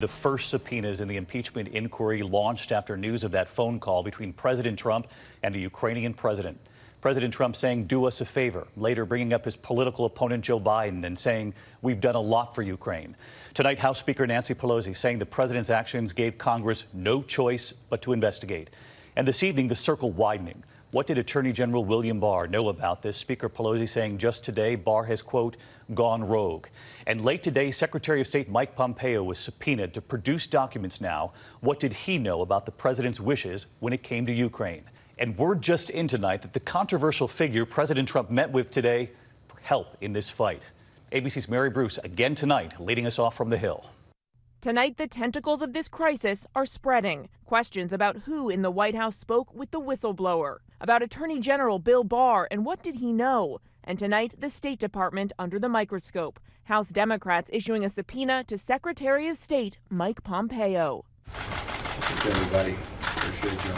The first subpoenas in the impeachment inquiry launched after news of that phone call between President Trump and the Ukrainian president. President Trump saying, "Do us a favor," later bringing up his political opponent Joe Biden and saying, "We've done a lot for Ukraine." Tonight, House Speaker Nancy Pelosi saying the president's actions gave Congress no choice but to investigate. And this evening, the circle widening. What did Attorney General William Barr know about this? Speaker Pelosi saying just today Barr has, quote, gone rogue. And late today, Secretary of State Mike Pompeo was subpoenaed to produce documents now. What did he know about the president's wishes when it came to Ukraine? And word just in tonight that the controversial figure President Trump met with today for help in this fight. ABC's Mary Bruce again tonight, leading us off from the Hill. Tonight, the tentacles of this crisis are spreading. Questions about who in the White House spoke with the whistleblower, about Attorney General Bill Barr and what did he know. And tonight, the State Department under the microscope. House Democrats issuing a subpoena to Secretary of State Mike Pompeo. Thanks, everybody. Appreciate you.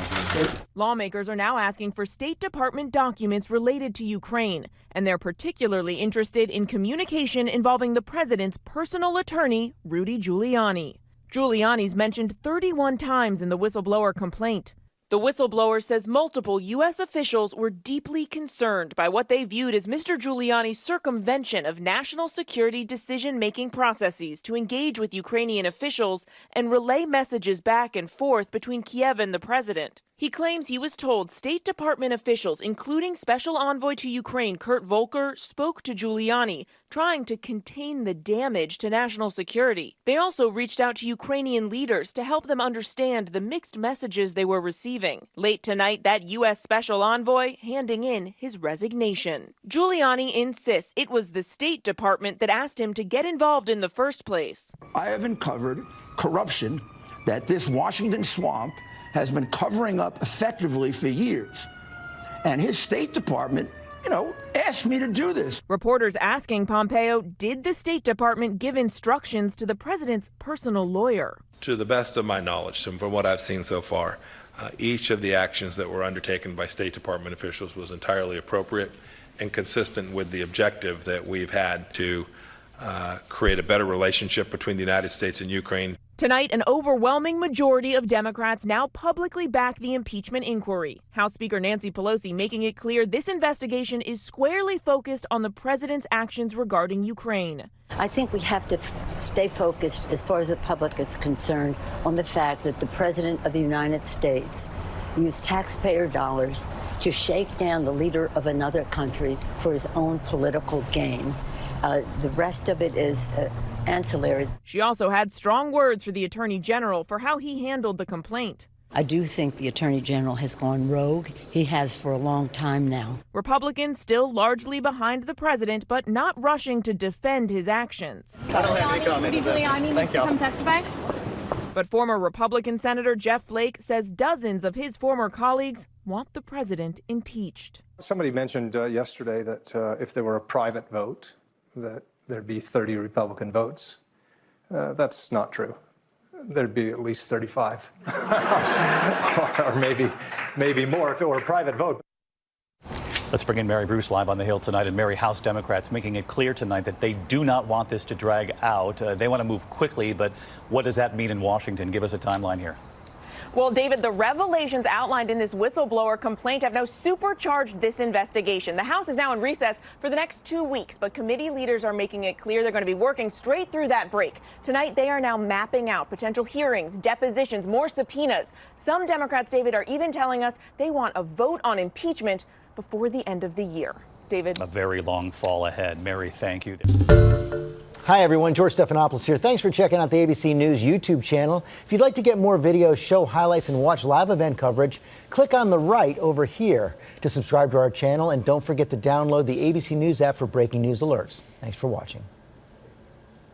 Lawmakers are now asking for State Department documents related to Ukraine, and they're particularly interested in communication involving the president's personal attorney, Rudy Giuliani. Giuliani's mentioned 31 times in the whistleblower complaint. The whistleblower says multiple U.S. officials were deeply concerned by what they viewed as Mr. Giuliani's circumvention of national security decision-making processes to engage with Ukrainian officials and relay messages back and forth between Kiev and the president. He claims he was told State Department officials, including Special Envoy to Ukraine Kurt Volker, spoke to Giuliani, trying to contain the damage to national security. They also reached out to Ukrainian leaders to help them understand the mixed messages they were receiving. Late tonight, that U.S. Special Envoy handing in his resignation. Giuliani insists it was the State Department that asked him to get involved in the first place. I have uncovered corruption that this Washington swamp has been covering up effectively for years. And his State Department, asked me to do this. Reporters asking Pompeo, did the State Department give instructions to the president's personal lawyer? To the best of my knowledge, and from what I've seen so far, each of the actions that were undertaken by State Department officials was entirely appropriate and consistent with the objective that we've had to create a better relationship between the United States and Ukraine. Tonight, an overwhelming majority of Democrats now publicly back the impeachment inquiry. House Speaker Nancy Pelosi making it clear this investigation is squarely focused on the president's actions regarding Ukraine. I think we have to stay focused, as far as the public is concerned, on the fact that the President of the United States used taxpayer dollars to shake down the leader of another country for his own political gain. The rest of it is ancillary. She also had strong words for the Attorney General for how he handled the complaint. I do think the Attorney General has gone rogue. He has for a long time now. Republicans still largely behind the president, but not rushing to defend his actions. I don't have any comment. Rudy Giuliani needs to come testify. But former Republican Senator Jeff Flake says dozens of his former colleagues want the president impeached. Somebody mentioned yesterday that if there were a private vote, that there'd be 30 Republican votes. That's not true. There'd be at least 35, or maybe more if it were a private vote. Let's bring in Mary Bruce live on the Hill tonight. And Mary, House Democrats making it clear tonight that they do not want this to drag out. They want to move quickly, but what does that mean in Washington? Give us a timeline here. Well, David, the revelations outlined in this whistleblower complaint have now supercharged this investigation. The House is now in recess for the next 2 weeks, but committee leaders are making it clear they're going to be working straight through that break. Tonight, they are now mapping out potential hearings, depositions, more subpoenas. Some Democrats, David, are even telling us they want a vote on impeachment before the end of the year. David. A very long fall ahead. Mary, thank you. Hi, everyone. George Stephanopoulos here. Thanks for checking out the ABC News YouTube channel. If you'd like to get more videos, show highlights, and watch live event coverage, click on the right over here to subscribe to our channel. And don't forget to download the ABC News app for breaking news alerts. Thanks for watching.